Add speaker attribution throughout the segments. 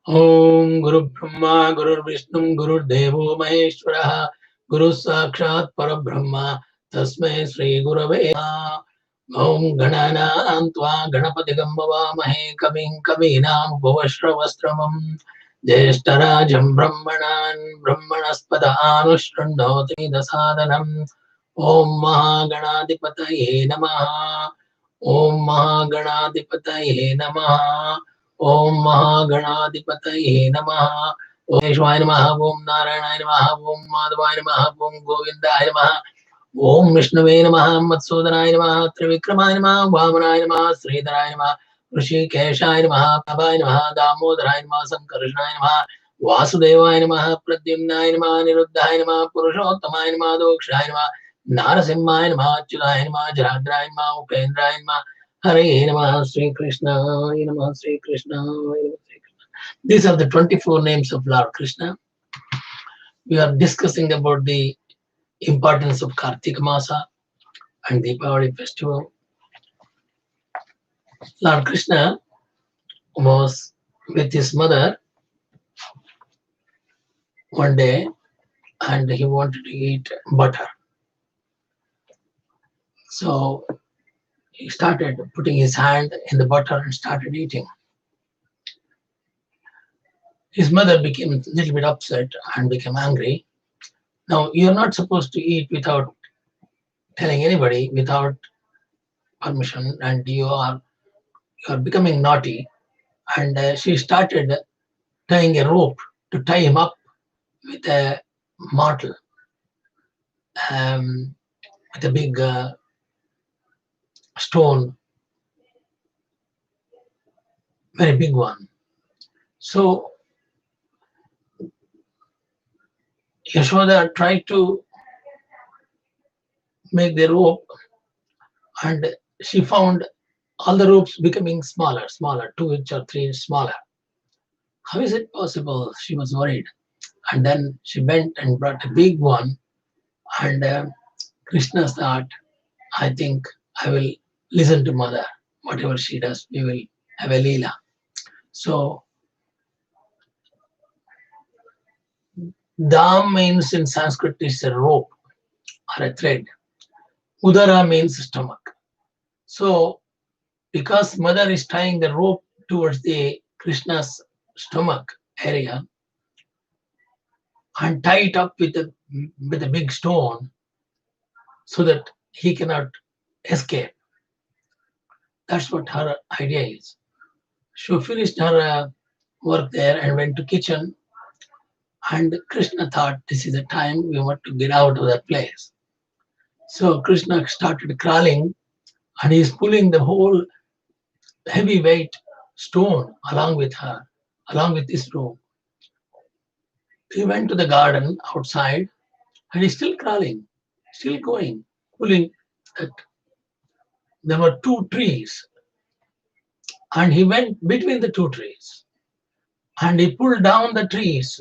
Speaker 1: Om Guru Brahma Guru Vishnu Guru Devo Maheshwara Guru Sakshat Parabrahma Tasmai Sri Gurave Namaha. Om Ganana Antva Ganapati Gambavamahe Kavim Kavinam Bhavashravastramam Jeshtarajam Brahmanan Brahmanaspada Anushrandoti Dasadanam. Om Mahaganadipataye Namaha. Om Mahaganadipataye Namaha. Om Mahaganathipataye Namaha. Om Vishwaya Namaha. Om Narayanaయ Namaha. Om Madhavaya Namaha. Om Govindaya Namaha. Om Vishnave Namaha. Matsudanaaya Namaha. Trivikramaya Namaha. Vamanaya Namaha. Sridharaya Namaha. Rishikeshaya Namaha. Prabhaya Namaha. Damodaraya Namaha. Sankarshanaya Namaha. Vasudevaya Namaha. Pradyumnaya Namaha. Niruddhaya Namaha. Purushottamaya Namaha. Dokshaya Namaha. Narasimhaya Namaha. Achyutaya Namaha. Jaradraya Namaha. Upendraya Namaha. Hare Namaha, Sri Krishna, Hare Namaha, Sri Krishna, Hare Namaha, Sri Krishna. These are the 24 names of Lord Krishna. We are discussing about the importance of Kartika Masa and Deepavali festival. Lord Krishna was with his mother one day and he wanted to eat butter. So he started putting his hand in the butter and started eating. His mother became a little bit upset and became angry. Now, you're not supposed to eat without telling anybody, without permission, and you are becoming naughty. And she started tying a rope to tie him up with a mortal, with a big stone, very big one. So Yashoda tried to make the rope, and she found all the ropes becoming smaller, 2 inch or 3 inch smaller. How is it possible? She was worried. And then she went and brought a big one. And Krishna thought, I think I will listen to mother. Whatever she does, we will have a leela. So Dam means in Sanskrit is a rope or a thread. Udara means stomach. So because mother is tying the rope towards the Krishna's stomach area and tie it up with a big stone so that he cannot escape. That's what her idea is. She finished her work there and went to kitchen. And Krishna thought this is the time we want to get out of that place. So Krishna started crawling and he's pulling the whole heavyweight stone along with her, along with this rope. He went to the garden outside and he's still crawling, still going, pulling it. There were 2 trees and he went between the 2 trees and he pulled down the trees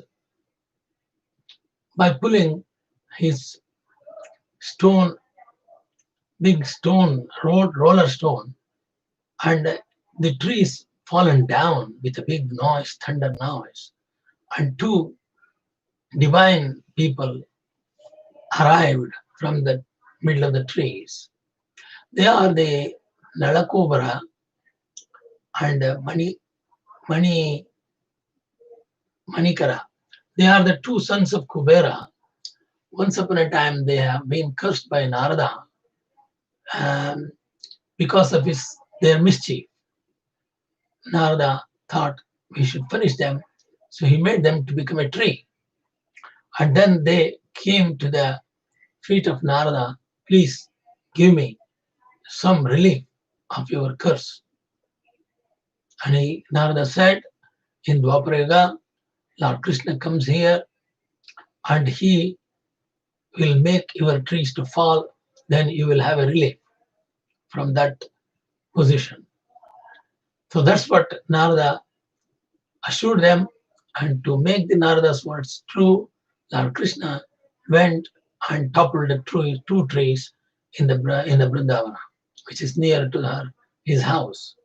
Speaker 1: by pulling his stone, big stone, roller stone, and the trees fallen down with a big noise, thunder noise. And 2 divine people arrived from the middle of the trees. They are the Nalakobara and Manikara. They are the 2 sons of Kubera. Once upon a time, they have been cursed by Narada because of their mischief. Narada thought we should punish them, so he made them to become a tree. And then they came to the feet of Narada, please give me some relief of your curse. And Narada said, in Dwapara Yuga, Lord Krishna comes here and he will make your trees to fall, then you will have a relief from that position. So that's what Narada assured them, and to make the Narada's words true, Lord Krishna went and toppled the 2 trees in the Vrindavana, which is near to his house.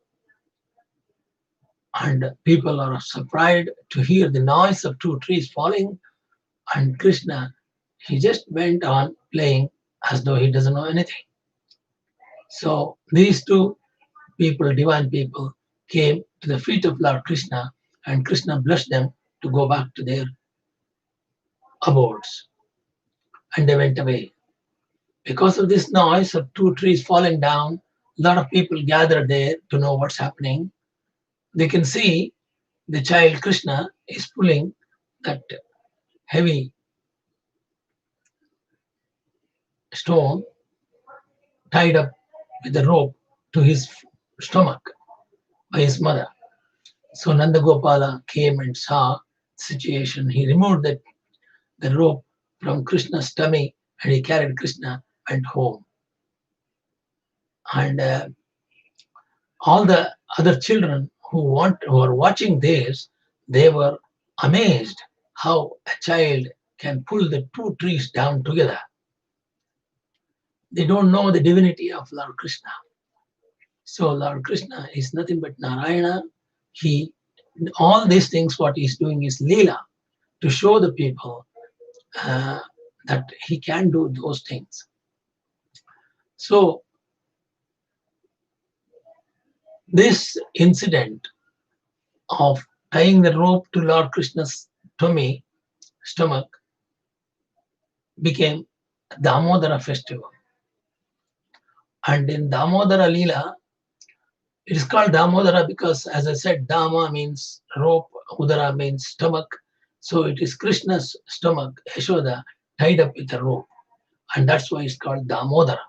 Speaker 1: and people are surprised to hear the noise of two trees falling. And Krishna, he just went on playing as though he doesn't know anything. So these two people, divine people, came to the feet of Lord Krishna, and Krishna blessed them to go back to their abodes, and they went away. Because of this noise of two trees falling down, a lot of people gathered there to know what's happening. They can see the child Krishna is pulling that heavy stone tied up with a rope to his stomach by his mother. So Nandagopala came and saw the situation. He removed the rope from Krishna's tummy and he carried Krishna and home. And all the other children who were watching this, they were amazed how a child can pull the two trees down together. They don't know the divinity of Lord Krishna. So Lord Krishna is nothing but Narayana. He all these things what he's doing is Leela to show the people that he can do those things. So this incident of tying the rope to Lord Krishna's stomach became Damodara festival. And in Damodara Leela, it is called Damodara because, as I said, Dama means rope, Udara means stomach. So it is Krishna's stomach, Yashoda, tied up with a rope. And that's why it's called Damodara.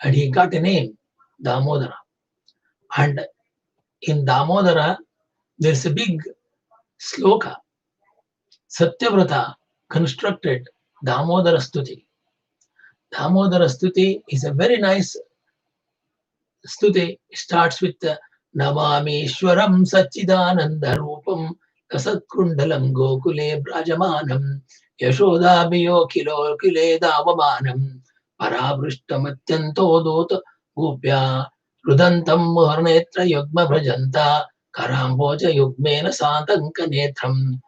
Speaker 1: And he got a name, Damodara. And in Damodara, there's a big sloka. Satyavrata constructed Damodara Stuti. Damodara Stuti is a very nice Stuti. Starts with the Namameshwaram Sachidananda Rupam Kasatkundalam Gokule Brajamanam Yashodabiyo Kilo Kile Davamanam Paravrishtamatyanto Dota Gopya Rudantam Muharnetra Yugma Brajanta Karamboja Yugmena Santanka Netram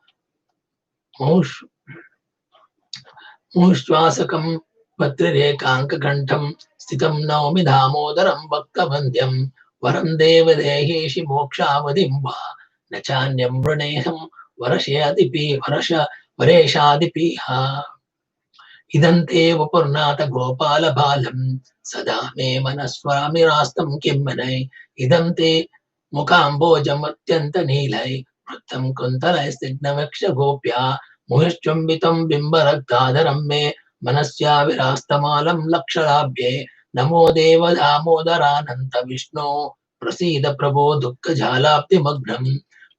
Speaker 1: Mushwasakam Patrirekankakantam Stitam Naomi Damodaram Bhaktavandyam Varam Devadeheshi Mokshavadim Va Nachanyam Vraneham Varashadipi Vareshadipiha Idante Vapurnata Gopala Balam Sada Me Manaswami Rastam Kimmanai Idante Mukambojam Atyanta Nilai Prattam Kuntalai Stignavaksha Gopya Muhishchumbitam Bimbarakadaram Me Manasya Virastamalam Lakshalabhye Namo Deva Damodarananta Vishnu Prasida Prabho Dukkha Jhalapti Magnam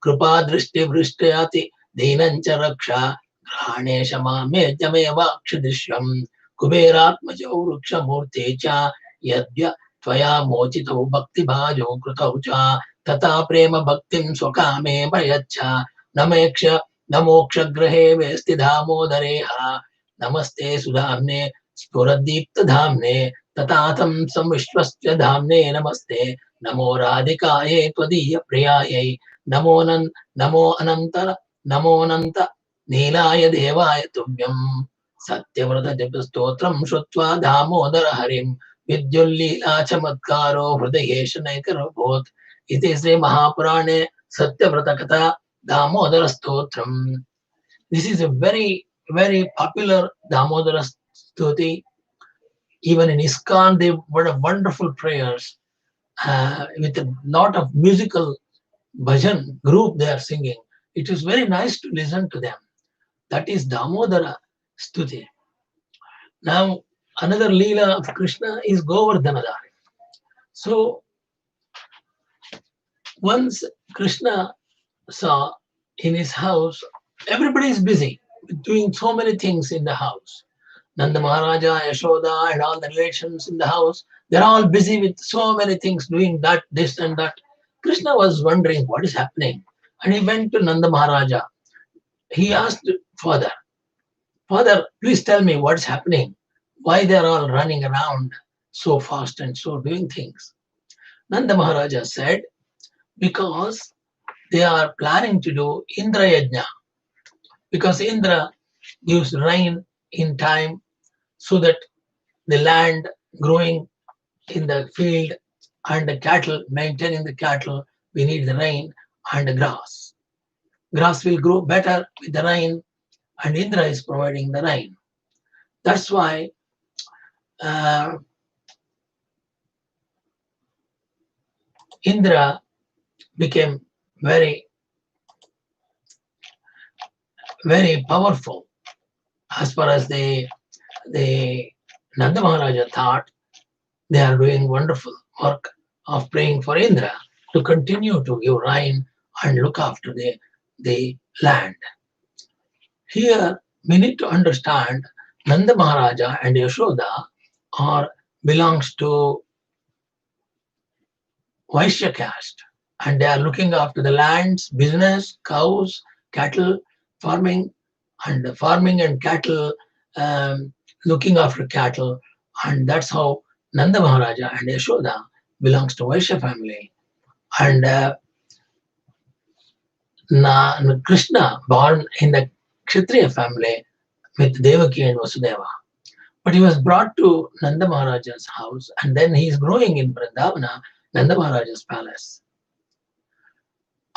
Speaker 1: Krupa Drishti Vrishtayati Dinancha Raksha Grahanesha Mame Jameva Kshidishyam Kuberatmajo Ruksha Murte Cha Yadya Tvaya Mochito Bhakti Bhajo Krutau Cha Tata Prema Bhaktim Swakame Prayacha Nameksha Namoksha Grahe Vesti Damodareha Namaste Sudhamne Spuradipta Dhamne Tatatham Samvishwasya Dhamne Namaste Namo Radhikaye Tvadiya Priyaye Namo Ananta Nilaya Devaya Tubhyam Satyavrata Japastotram Shrutva Damodara Harim Vidyullila Chamatkaro Hridayeshanaikarabhot Iti Sri Mahapurane Satyavrata Katha Damodara Stotram. This is a very, very popular Damodara Stuti. Even in ISKCON, they were wonderful prayers with a lot of musical bhajan group they are singing. It is very nice to listen to them. That is Damodara Stuti. Now, another Leela of Krishna is Govardhana Hill. So, once Krishna saw in his house, everybody is busy doing so many things in the house. Nanda Maharaja, Yashoda, and all the relations in the house, they're all busy with so many things, doing that, this, and that. Krishna was wondering what is happening. And he went to Nanda Maharaja. He asked Father, please tell me what's happening. Why they're all running around so fast and so doing things. Nanda Maharaja said, because they are planning to do Indra Yajna, because Indra gives rain in time so that the land growing in the field and the cattle, maintaining the cattle, we need the rain and the grass. Grass will grow better with the rain, and Indra is providing the rain. That's why Indra became very, very powerful. As far as the Nanda Maharaja thought, they are doing wonderful work of praying for Indra to continue to give rain and look after the land. Here we need to understand Nanda Maharaja and Yashoda are belongs to Vaishya caste, and they are looking after the lands, business, cows, cattle, farming, and cattle, looking after cattle, and that's how Nanda Maharaja and Yashoda belongs to Vaishya family, and Krishna born in the Kshatriya family with Devaki and Vasudeva. But he was brought to Nanda Maharaja's house, and then he is growing in Vrindavana, Nanda Maharaja's palace.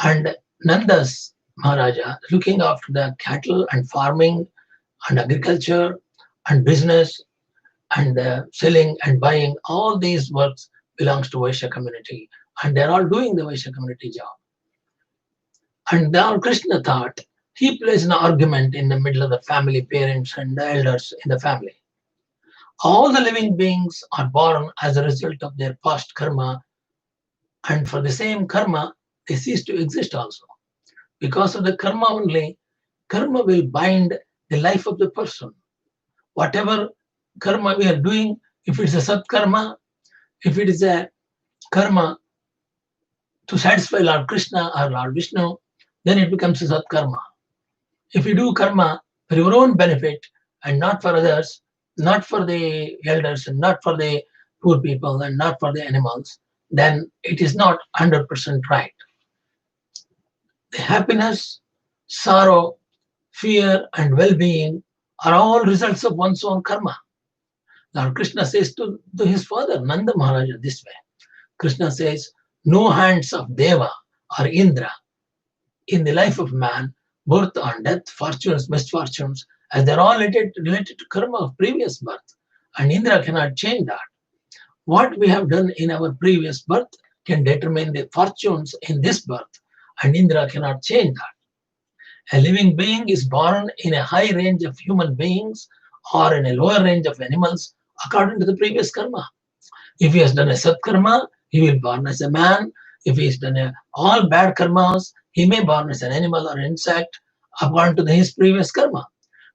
Speaker 1: And Nanda's Maharaja looking after the cattle and farming and agriculture and business and selling and buying, all these works belongs to Vaishya community, and they're all doing the Vaishya community job. And now Krishna thought he placed an argument in the middle of the family, parents and the elders in the family. All the living beings are born as a result of their past karma, and for the same karma, they cease to exist also. Because of the karma only, karma will bind the life of the person. Whatever karma we are doing, if it's a sat karma, if it is a karma to satisfy Lord Krishna or Lord Vishnu, then it becomes a sat karma. If you do karma for your own benefit and not for others, not for the elders and not for the poor people and not for the animals, then it is not 100% right. The happiness, sorrow, fear, and well-being are all results of one's own karma. Lord Krishna says to his father, Nanda Maharaja, this way. Krishna says, no hands of Deva or Indra in the life of man, birth or death, fortunes, misfortunes, as they're all related to karma of previous birth. And Indra cannot change that. What we have done in our previous birth can determine the fortunes in this birth, and Indra cannot change that. A living being is born in a high range of human beings or in a lower range of animals according to the previous karma. If he has done a sat karma, he will born as a man. If he has done all bad karmas, he may born as an animal or insect according to his previous karma.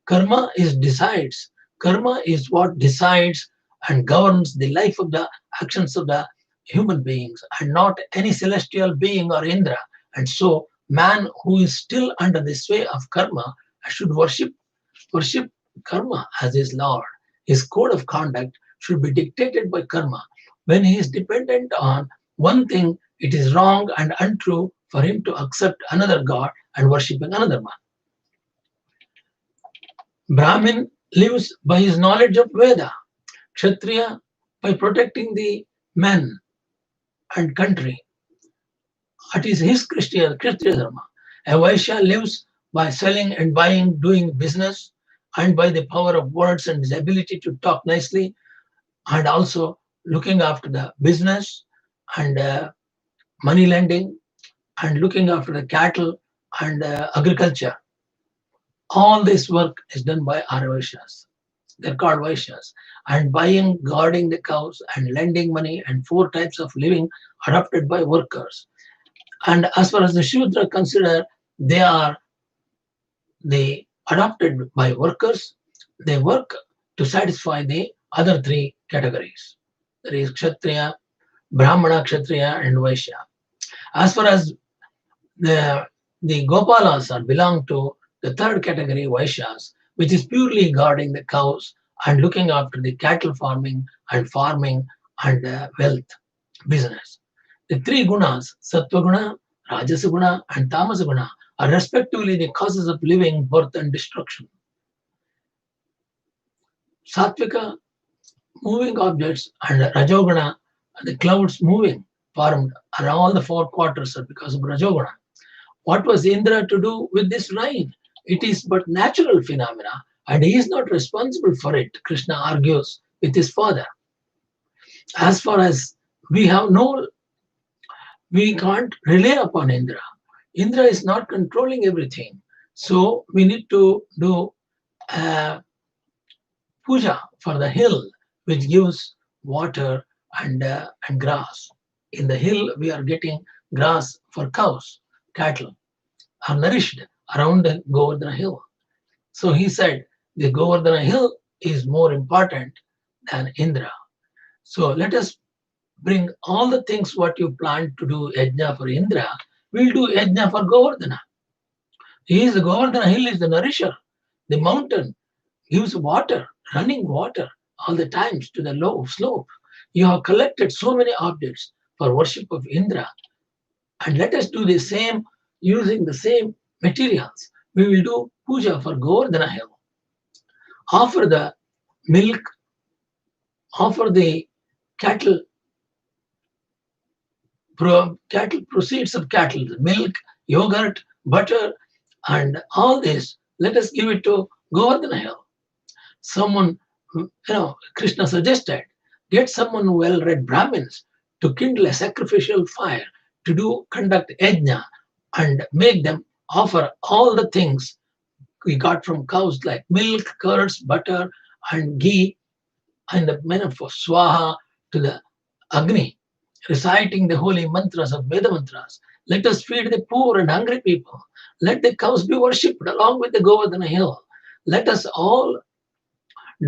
Speaker 1: Karma decides. Karma is what decides and governs the life of the actions of the human beings, and not any celestial being or Indra. And so, man who is still under the sway of karma should worship karma as his lord. His code of conduct should be dictated by karma. When he is dependent on one thing, it is wrong and untrue for him to accept another god and worshiping another one. Brahmin lives by his knowledge of Veda. Kshatriya by protecting the men and country. It is his Kshatriya Dharma. A Vaishya lives by selling and buying, doing business, and by the power of words and his ability to talk nicely, and also looking after the business and money lending and looking after the cattle and agriculture. All this work is done by our Vaishyas. They're called Vaishyas. And buying, guarding the cows, and lending money, and 4 types of living adopted by workers. And as far as the Shudra consider, they are adopted by workers. They work to satisfy the other 3 categories. That is Kshatriya, Brahmana, Kshatriya, and Vaishya. As far as the Gopalas belong to the 3rd category, Vaishyas, which is purely guarding the cows and looking after the cattle farming and wealth business. The 3 gunas, Sattva guna, Rajasaguna and Tamasaguna are respectively the causes of living, birth, and destruction. Satvika, moving objects, and Rajoguna, the clouds moving, formed, and all the four quarters are because of Rajoguna. What was Indra to do with this rain? It is but natural phenomena, and he is not responsible for it, Krishna argues with his father. As far as we have no, we can't rely upon Indra. Indra is not controlling everything. So we need to do uh, puja for the hill, which gives water and grass. In the hill, we are getting grass for cows, cattle are nourished around the Govardhana Hill. So he said the Govardhana Hill is more important than Indra. So let us bring all the things what you plan to do yajna for Indra, we'll do yajna for Govardhana. He is the Govardhana Hill is the nourisher. The mountain gives water, running water all the times to the low slope. You have collected so many objects for worship of Indra, and let us do the same using the same materials. We will do puja for Govardhana Hill. Offer the milk, offer the cattle, cattle proceeds of cattle, the milk, yogurt, butter, and all this. Let us give it to Govardhana Hill. Someone, Krishna suggested, get someone well-read Brahmins to kindle a sacrificial fire to conduct yajna and make them offer all the things we got from cows like milk, curds, butter, and ghee, and the men of swaha to the Agni, reciting the holy mantras of Veda mantras. Let us feed the poor and hungry people. Let the cows be worshipped along with the Govardhana Hill. Let us all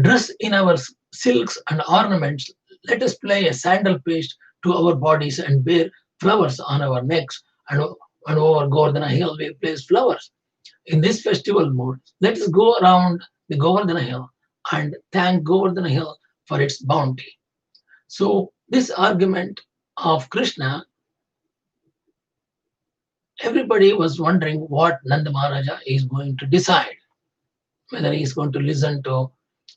Speaker 1: dress in our silks and ornaments. Let us play a sandal paste to our bodies and bear flowers on our necks. And over Govardhana Hill, we place flowers. In this festival mood, let us go around the Govardhana Hill and thank Govardhana Hill for its bounty. So, this argument of Krishna, everybody was wondering what Nanda Maharaja is going to decide, whether he is going to listen to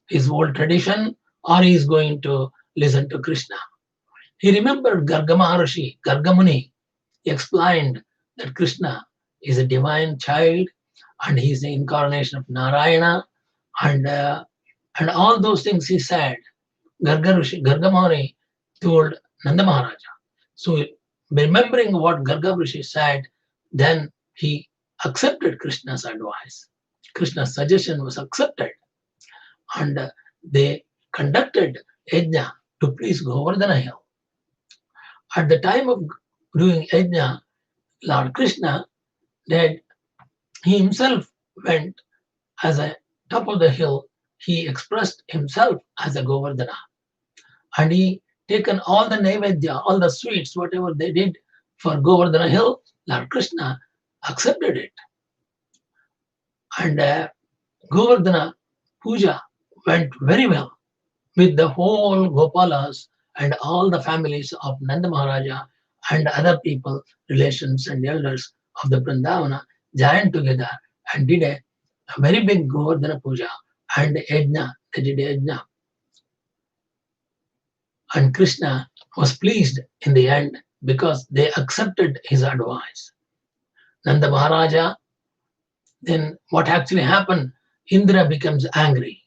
Speaker 1: his old tradition or he is going to listen to Krishna. He remembered Garga Maharishi, Garga Muni, explained that Krishna is a divine child and he is the incarnation of Narayana, and all those things he said. Garga Muni told Nanda Maharaja. So, remembering what Garga Rishi said, then he accepted Krishna's advice. Krishna's suggestion was accepted, and they conducted yajna to please Govardhana Hill. At the time of doing yajna, Lord Krishna did, he himself went as a top of the hill. He expressed himself as a Govardhana, and he taken all the Naivedya, all the sweets, whatever they did for Govardhana Hill, Lord Krishna accepted it. And Govardhana Puja went very well with the whole Gopalas and all the families of Nanda Maharaja and other people, relations and elders of the Vrindavana joined together and did a very big Govardhana Puja and Yajna. They did Yajna. And Krishna was pleased in the end because they accepted his advice. Nanda Maharaja, then what actually happened? Indra becomes angry.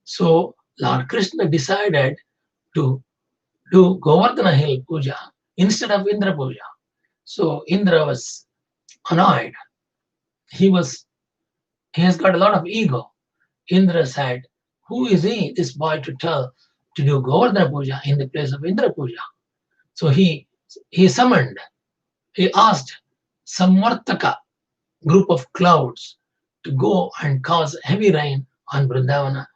Speaker 1: So Lord Krishna decided to do Govardhana Hill Puja instead of Indra Puja. So Indra was annoyed. He has got a lot of ego. Indra said, who is he, this boy, to tell to do Govardhana Puja in the place of Indra Puja? So he asked Samvartaka group of clouds to go and cause heavy rain on Vrindavana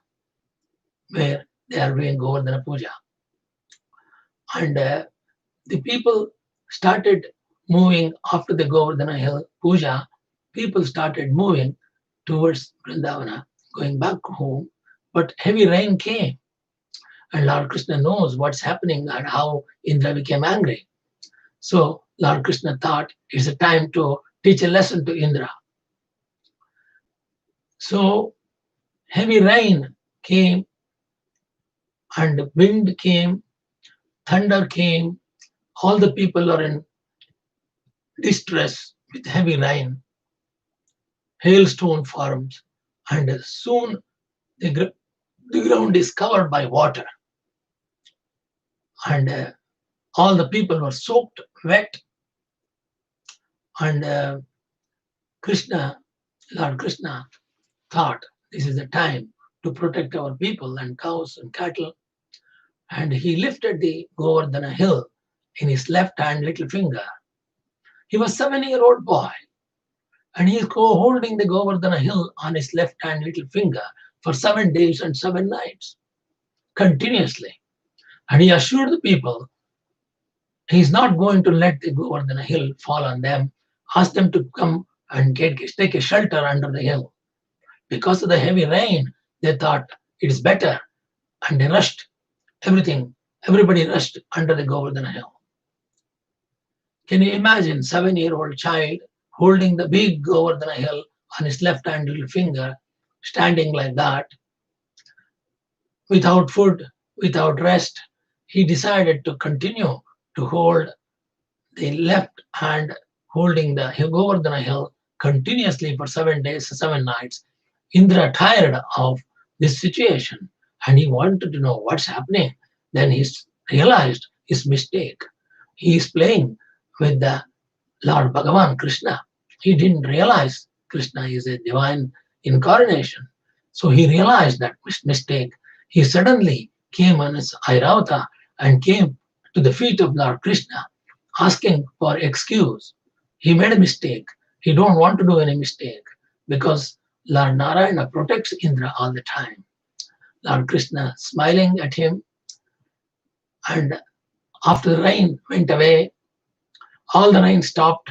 Speaker 1: where they are doing Govardhana Puja. And the people started moving after the Govardhana Hill Puja. People started moving towards Vrindavana, going back home, but heavy rain came. And Lord Krishna knows what's happening and how Indra became angry. So Lord Krishna thought it's a time to teach a lesson to Indra. So heavy rain came and wind came, thunder came. All the people are in distress with heavy rain. Hailstone forms, and soon the ground is covered by water. And all the people were soaked, wet. And Lord Krishna thought this is the time to protect our people and cows and cattle. And he lifted the Govardhana Hill in his left hand little finger. He was a 7-year-old boy, and he is holding the Govardhana Hill on his left hand little finger for 7 days and 7 nights, continuously. And he assured the people he is not going to let the Govardhana Hill fall on them, ask them to come and take a shelter under the hill. Because of the heavy rain, they thought it is better, and they rushed everybody rushed under the Govardhana Hill. Can you imagine 7-year-old child holding the big Govardhana Hill on his left hand little finger, standing like that, without food, without rest? He decided to continue to hold the left hand holding the Govardhana Hill continuously for 7 days, 7 nights. Indra tired of this situation and he wanted to know what's happening. Then he realized his mistake. He is playing with the Lord Bhagavan Krishna. He didn't realize Krishna is a divine incarnation. So he realized that mistake. He suddenly came on his Airavata and came to the feet of Lord Krishna, asking for excuse. He made a mistake. He don't want to do any mistake because Lord Narayana protects Indra all the time. Lord Krishna smiling at him, and after the rain went away, all the rain stopped,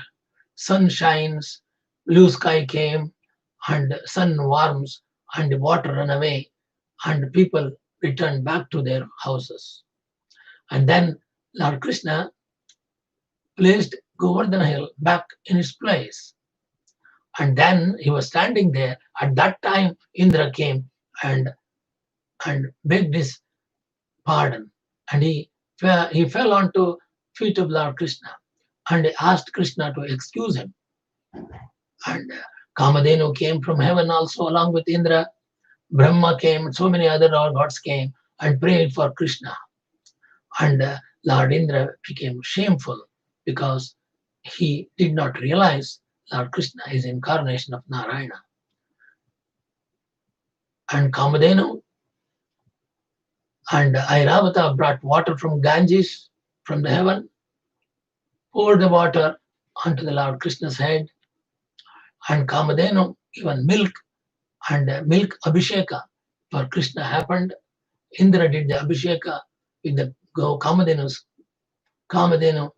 Speaker 1: sun shines, blue sky came, and sun warms, and the water ran away, and people returned back to their houses. And then Lord Krishna placed Govardhana Hill back in its place. And then he was standing there. At that time, Indra came and begged his pardon. And he fell onto feet of Lord Krishna and asked Krishna to excuse him. And Kamadhenu came from heaven also along with Indra. Brahma came, and so many other gods came and prayed for Krishna. And Lord Indra became shameful because he did not realize Lord Krishna is incarnation of Narayana. And Kamadhenu and Airavata brought water from Ganges, from the heaven, poured the water onto the Lord Krishna's head, and Kamadhenu even milk abhisheka for Krishna happened. Indra did the abhisheka with the Kamadhenu's. Kamadhenu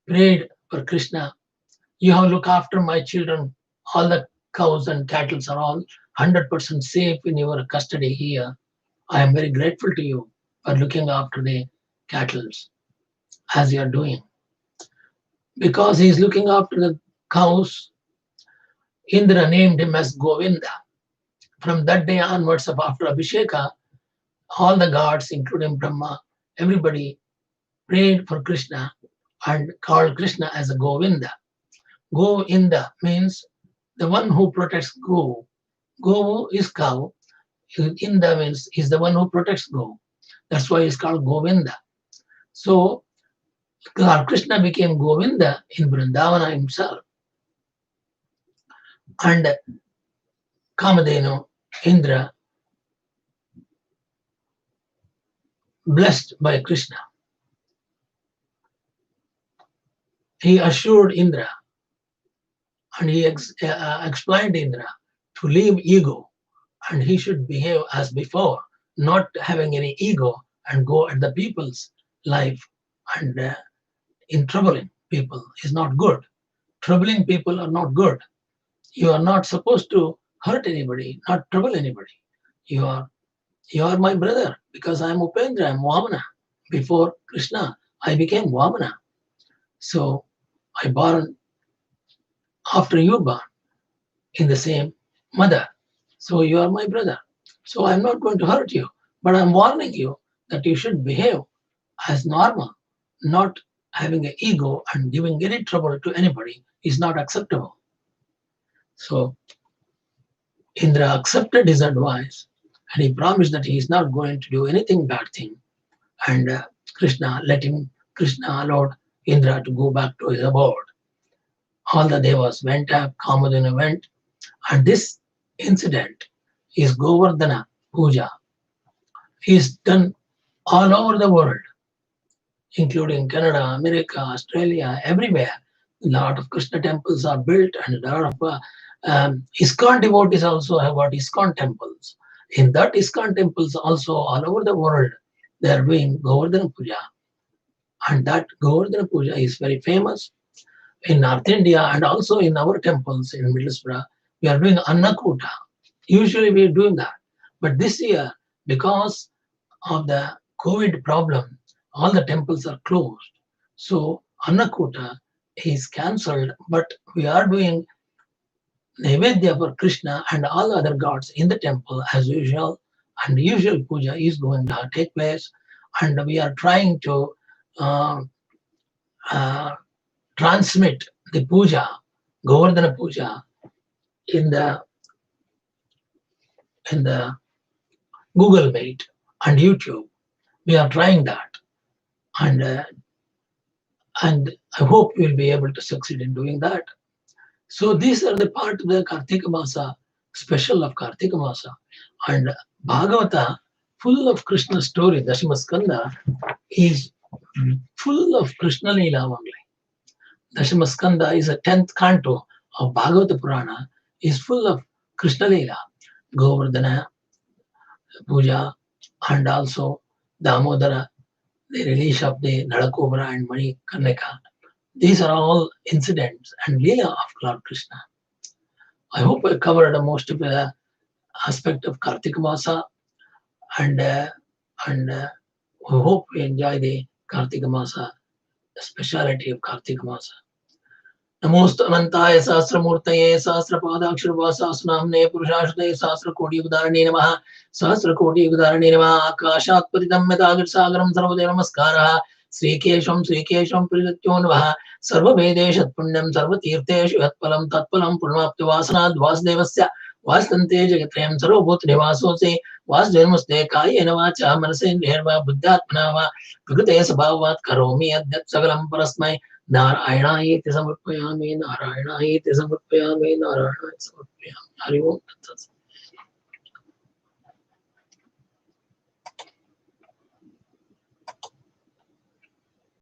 Speaker 1: prayed for Krishna. You have looked after my children. All the cows and cattle are all 100% safe in your custody here. I am very grateful to you for looking after the cattle as you are doing. Because he is looking after the cows, Indra named him as Govinda. From that day onwards, after Abhisheka, all the gods, including Brahma, everybody prayed for Krishna and called Krishna as a Govinda. Govinda means the one who protects Go. Go is cow. Inda means he's the one who protects Go. That's why he's called Govinda. So Lord Krishna became Govinda in Vrindavana himself. And Kamadhenu, Indra, blessed by Krishna, he assured Indra and he explained Indra to leave ego and he should behave as before, not having any ego and go at the people's life and in troubling people is not good. Troubling people are not good. You are not supposed to hurt anybody, not trouble anybody. You are my brother because I am Upendra, I am Vamana. Before Krishna, I became Vamana. So I born after you born in the same mother. So you are my brother. So I'm not going to hurt you, but I'm warning you that you should behave as normal, not having an ego and giving any trouble to anybody is not acceptable. So Indra accepted his advice and he promised that he is not going to do anything bad thing. And Krishna allowed Indra to go back to his abode. All the devas went up, Kamadana went, and this incident is Govardhana Puja. Is done all over the world, including Canada, America, Australia, everywhere. A lot of Krishna temples are built, and a lot of ISKCON devotees also have got ISKCON temples. In that ISKCON temples also all over the world, they are doing Govardhana Puja. And that Govardhana Puja is very famous in North India and also in our temples in Middlesbrough. We are doing Annakuta. Usually we are doing that. But this year, because of the COVID problem, all the temples are closed. So Annakuta is cancelled, but we are doing Naivedya for Krishna and all other gods in the temple as usual. And the usual puja is going to take place. And we are trying to uh, uh, transmit the puja, Govardhana Puja, in the Google Meet and YouTube. We are trying that, and I hope we will be able to succeed in doing that. So these are the part of the Kartika Masa, special of Kartika Masa, and Bhagavata, full of Krishna story. Dashamaskanda is full of Krishna Leela only. Dashamaskanda is a 10th canto of Bhagavata Purana, is full of Krishna Leela, Govardhana Puja, and also Damodara, the release of the Nadakobra and Mani Kanneka. These are all incidents and Leela of Lord Krishna. I hope I covered most of the aspect of Kartika Masa, and I hope we enjoy the Kartika Masa, the speciality of Kartika Masa. नमोस्तु अनंताय सहस्रमूर्तये सहस्रपादाक्षरवासासुनाम्ने पुरुषाश्रये सहस्रकोटियुगधारिणे नमः सहस्रकोटियुगधारिणे नमः आकाशात् पतितं यथागतसागरं सर्वदेव नमस्कारः श्रीकेशं परिगत्यो नमः सर्ववेदेषु पुण्यं सर्वतीर्थेषु यत्फलं तत्फलं पुण्यमाप्तिवासनाद् वासुदेवस्य वासन्ते जगत्रयं सर्वभूतनिवासोऽसि वासुदेवनमस्ते कायेन वाचा मनसेन्द्रियैर्वा बुद्ध्यात्मना वा प्रकृते स्वभावात् करोमि यद्यत् सकलं परस्मै नारायणायेति समर्पयामि नारायणायेति समर्पयामि नारायणाय समर्पयामि हरि ओम तत्सत्।